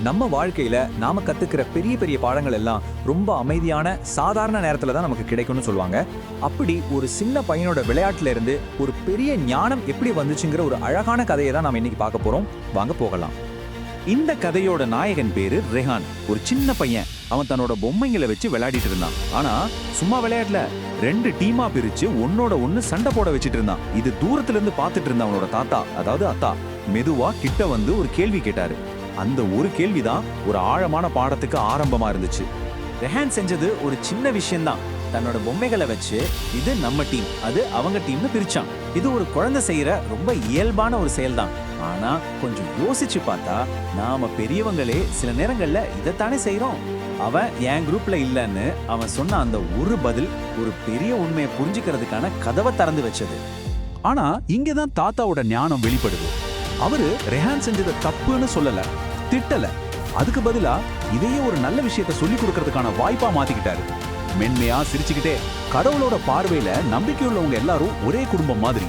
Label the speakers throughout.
Speaker 1: நம்ம வாழ்க்கையில நாம கத்துக்கிற பெரிய பெரிய பாடங்கள் எல்லாம் ரொம்ப அமைதியான சாதாரண நேரத்துல தான் நமக்கு கிடைக்கும்னு சொல்லுவாங்க. அப்படி ஒரு சின்ன பையனோட விளையாட்டுல இருந்து ஒரு பெரிய ஞானம் எப்படி வந்துச்சுங்கிற ஒரு அழகான கதையை தான் நாம இன்னைக்கு பார்க்க போறோம். வாங்க போகலாம். இந்த கதையோட நாயகன் பேரு ரெஹான். ஒரு சின்ன பையன். அவன் தன்னோட பொம்மைங்களை வச்சு விளையாடிட்டு இருந்தான். ஆனா சும்மா விளையாடல, 2 டீமா பிரிச்சு ஒன்னோட ஒன்னு சண்டை போட வச்சிட்டு இருந்தான். இது தூரத்துல இருந்து பாத்துட்டு இருந்த அவனோட தாத்தா, அதாவது அத்தா, மெதுவா கிட்ட வந்து ஒரு கேள்வி கேட்டாரு. அந்த ஒரு கேள்விதான் ஒரு ஆழமான பாடத்துக்கு ஆரம்பமா இருந்துச்சு. ரெஹான் செஞ்சது ஒரு சின்ன விஷயம்தான். தன்னோட பொம்மைகளை வச்சு இது நம்ம டீம், அது அவங்க டீம்னு பிரிச்சான். இது ஒரு குழந்தை செய்யற ரொம்ப இயல்பான ஒரு செயல்தான். ஆனா கொஞ்சம் யோசிச்சு பார்த்தா நாம பெரியவங்களே சில நேரங்கள்ல இதைத்தானே செய்யறோம். அவன் என் குரூப்ல இல்லன்னு அவன் சொன்ன அந்த ஒரு பதில் ஒரு பெரிய உண்மையை புரிஞ்சுக்கிறதுக்கான கதவை திறந்து வச்சது. ஆனா இங்கதான் தாத்தாவோட ஞானம் வெளிப்படுது. அவரு ரெஹான் செஞ்சதை தப்புன்னு சொல்லல, திட்டல. அதுக்கு பதிலா இதையே ஒரு நல்ல விஷயத்த சொல்லி கொடுக்கறதுக்கான வாய்ப்பா மாத்திக்கிட்டாரு. மென்மையா சிரிச்சுக்கிட்டே, கடவுளோட பார்வையில நம்பிக்கையுள்ளவங்க எல்லாரும் ஒரே குடும்பம் மாதிரி.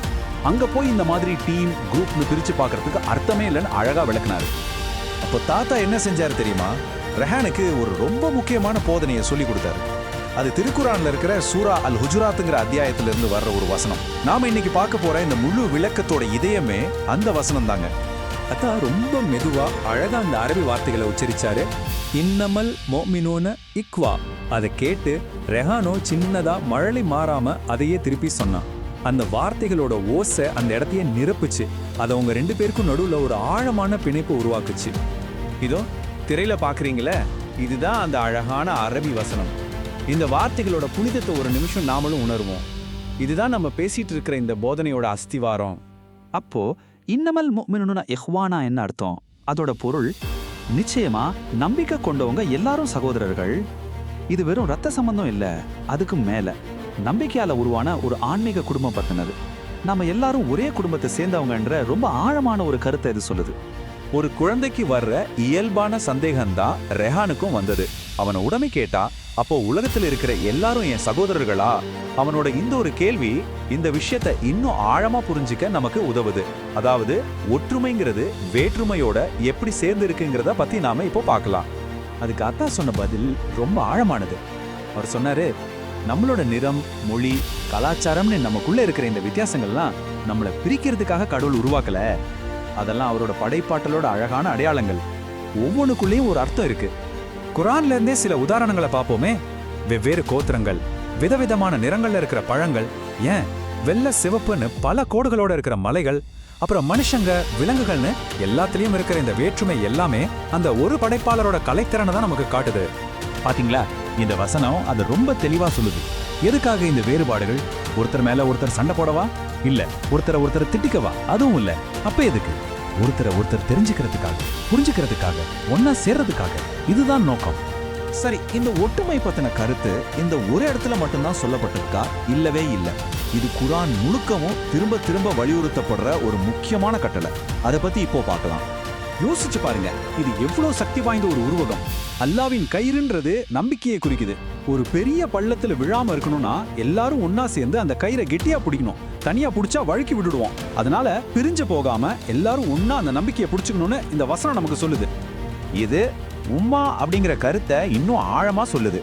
Speaker 1: அங்க போய் இந்த மாதிரி டீம் குரூப்னு பிரிச்சு பாக்குறதுக்கு அர்த்தமே இல்லைன்னு அழகா விளக்குனாரு. அப்போ தாத்தா என்ன செஞ்சாரு தெரியுமா? ரெஹானுக்கு ஒரு ரொம்ப முக்கியமான போதனையை சொல்லி கொடுத்தாரு. அது திருக்குரான்ல இருக்கிற சூரா அல் ஹுஜுராத்ங்கிற அத்தியாயத்திலிருந்து வர்ற ஒரு வசனம். நாம இன்னைக்கு பார்க்க போற இந்த முழு விளக்கத்தோட இதயமே அந்த வசனம் தாங்க. அதான் ரொம்ப மெதுவா அழகா அந்த அரபி வார்த்தைகளை உச்சரிச்சாரு. இன்னமல் மோமினூன இக்வா. அதை கேட்டு ரெஹானோ சின்னதா மழலை மாறாம அதையே திருப்பி சொன்னான். அந்த வார்த்தைகளோட ஓசை அந்த இடத்தையே நிரப்புச்சு. அதை அவங்க 2 பேருக்கும் நடுவுல ஒரு ஆழமான பிணைப்பு உருவாக்குச்சு. இதோ திரையில பாக்குறீங்களே, இதுதான் அந்த அழகான அரபி வசனம். இந்த வார்த்தைகளோட புனிதத்தை ஒரு நிமிஷம் நாமளும் உணர்வோம். இதுதான் நம்ம பேசிட்டு இருக்கிற இந்த போதனையோட அஸ்திவாரம். அப்போ இன்னமல் முஃமினூன இஹ்வானா என்ன அர்த்தம்? அதோட பொருள் நிச்சயமா நம்பிக்கை கொண்டவங்க எல்லாரும் சகோதரர்கள். இது வெறும் ரத்த சம்பந்தம் இல்ல, அதுக்கு மேல நம்பிக்கையால உருவான ஒரு ஆன்மீக குடும்பம் பத்தினது. நம்ம எல்லாரும் ஒரே குடும்பத்தை சேர்ந்தவங்கன்ற ரொம்ப ஆழமான ஒரு கருத்தை இது சொல்லுது. ஒரு குழந்தைக்கு வர்ற இயல்பான சந்தேகம்தான் ரெஹானுக்கும் வந்தது. அவனை உடனே கேட்டா, அப்போ உலகத்தில் இருக்கிற எல்லாரும் என் சகோதரர்களா? அவனோட இந்த ஒரு கேள்வி இந்த விஷயத்தை இன்னும் ஆழமா புரிஞ்சுக்க நமக்கு உதவுது. அதாவது ஒற்றுமைங்கிறது வேற்றுமையோட எப்படி சேர்ந்து இருக்குங்கிறத பத்தி நாம இப்போ பார்க்கலாம். அதுக்கு அத்தா சொன்ன பதில் ரொம்ப ஆழமானது. அவர் சொன்னாரு, நம்மளோட நிறம், மொழி, கலாச்சாரம்னு நமக்குள்ள இருக்கிற இந்த வித்தியாசங்கள்லாம் நம்மளை பிரிக்கிறதுக்காக கடவுள் உருவாக்கல. அதெல்லாம் அவரோட படைப்பாட்டலோட அழகான அடையாளங்கள். ஒவ்வொன்றுக்குள்ளேயும் ஒரு அர்த்தம் இருக்கு. குரான்ல இருந்தே சில உதாரணங்களை பார்ப்போமே. வெவ்வேறு கோத்திரங்கள், விதவிதமான நிறங்கள்ல இருக்கிற பழங்கள், ஏன் வெள்ளை சிவப்புன்னு பல கோடுகளோட இருக்கிற மலைகள், அப்புறம் மனுஷங்க, விலங்குகள்னு எல்லாத்துலயும் இருக்கிற இந்த வேற்றுமை எல்லாமே அந்த ஒரு படைப்பாளரோட கலைத்திறனை தான் நமக்கு காட்டுது. பாத்தீங்களா, இந்த வசனம் அது ரொம்ப தெளிவா சொல்லுது. எதுக்காக இந்த வேறுபாடுகள்? ஒருத்தர் மேல ஒருத்தர் சண்டை போடவா? இல்ல. ஒருத்தரை திட்டிக்கவா? அதுவும் இல்ல. அப்ப எதுக்கு? ஒருத்தர் தெரிஞ்சுக்கிறதுக்காக, புரிஞ்சுக்கிறதுக்காக, ஒன்னா சேர்றதுக்காக. இதுதான் நோக்கம். சரி, இந்த ஒற்றுமை பத்தின கருத்து இந்த ஒரு இடத்துல மட்டும்தான் சொல்லப்பட்டிருக்கா? இல்லவே இல்ல. இது குரான் முழுக்கவும் திரும்ப திரும்ப வலியுறுத்தப்படுற ஒரு முக்கியமான கட்டளை. அதை பத்தி இப்போ பார்க்கலாம். யோசிச்சு பாருங்க, இது எவ்வளவு சக்தி வாய்ந்த ஒரு உருவகம். அல்லாவின் கயிறுன்றது நம்பிக்கையை குறிக்குது. ஒரு பெரிய பள்ளத்துல விழாம இருக்கணும்னா எல்லாரும் ஒன்னா சேர்ந்து அந்த கயிறை கெட்டியா பிடிக்கணும். தனியா பிடிச்சா வழுக்கி விட்டுடுவோம். அதனால பிரிஞ்சு போகாம எல்லாரும் ஒன்னா அந்த நம்பிக்கையை பிடிச்சுக்கணும்னு இந்த வசனம் நமக்கு சொல்லுது. இது உம்மா அப்படிங்கிற கருத்தை இன்னும் ஆழமா சொல்லுது.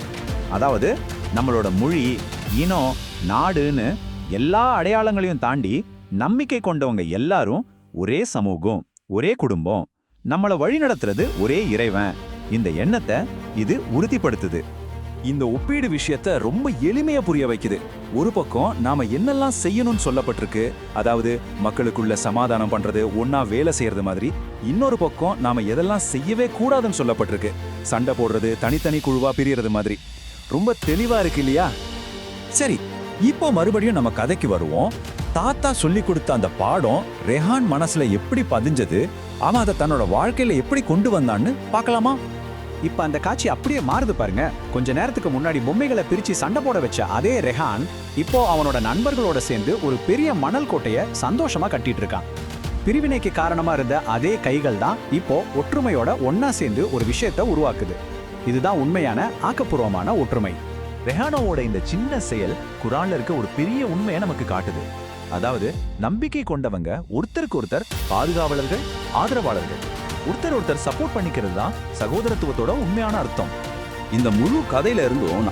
Speaker 1: அதாவது நம்மளோட மொழி, இனம், நாடுன்னு எல்லா அடையாளங்களையும் தாண்டி நம்பிக்கை கொண்டவங்க எல்லாரும் ஒரே சமூகம், ஒரே குடும்பம், நம்மளை வழி நடத்துறது ஒரே இறைவன். இந்த எண்ணத்தை இது உறுதிப்படுத்துது. இந்த ஒப்பீடு விஷயத்த ரொம்ப எளிமையா புரிய வைக்குது. ஒரு பக்கம் நாம என்னெல்லாம் செய்யணும்னு சொல்லப்பட்டிருக்கு, அதாவது மக்களுக்குள்ள சமாதானம் பண்றது, ஒன்னா வேலை செய்யறது மாதிரி. இன்னொரு பக்கம் நாம எதெல்லாம் செய்யவே கூடாதுன்னு சொல்லப்பட்டிருக்கு, சண்டை போடுறது, தனித்தனி குழுவா பிரியறது மாதிரி. ரொம்ப தெளிவா இருக்கு இல்லையா? சரி, இப்போ மறுபடியும் நம்ம கதைக்கு வருவோம். தாத்தா சொல்லி கொடுத்த அந்த பாடம் ரெஹான் மனசுல எப்படி பதிஞ்சது, அவன் அதை தன்னோட வாழ்க்கையில எப்படி கொண்டு வந்தான்னு பார்க்கலாமா? இப்ப அந்த காட்சி அப்படியே மாறுது பாருங்க. கொஞ்ச நேரத்துக்கு முன்னாடி பொம்மைகளை பிரிச்சு சண்டை போட வச்ச அதே ரெஹான் இப்போ அவனோட நண்பர்களோட சேர்ந்து ஒரு பெரிய மணல் கோட்டைய சந்தோஷமா கட்டிட்டு இருக்கான். பிரிவினைக்கு காரணமா இருந்த அதே கைகள் தான் இப்போ ஒற்றுமையோட ஒன்னா சேர்ந்து ஒரு விஷயத்தை உருவாக்குது. இதுதான் உண்மையான ஆக்கப்பூர்வமான ஒற்றுமை. ரெஹானோவோட இந்த சின்ன செயல் குரான்ல இருக்க ஒரு பெரிய உண்மையை நமக்கு காட்டுது. அதாவது நம்பிக்கை கொண்டவங்க ஒருத்தருக்கு ஒருத்தர் பாதுகாவலர்கள், ஆதரவாளர்கள். ஒருத்தர் ஒருத்தர் சப்போர்ட் பண்ணிக்கிறது தான் சகோதரத்துவத்தோட உண்மையான அர்த்தம்.
Speaker 2: இந்த முழு கதையில இருந்தும்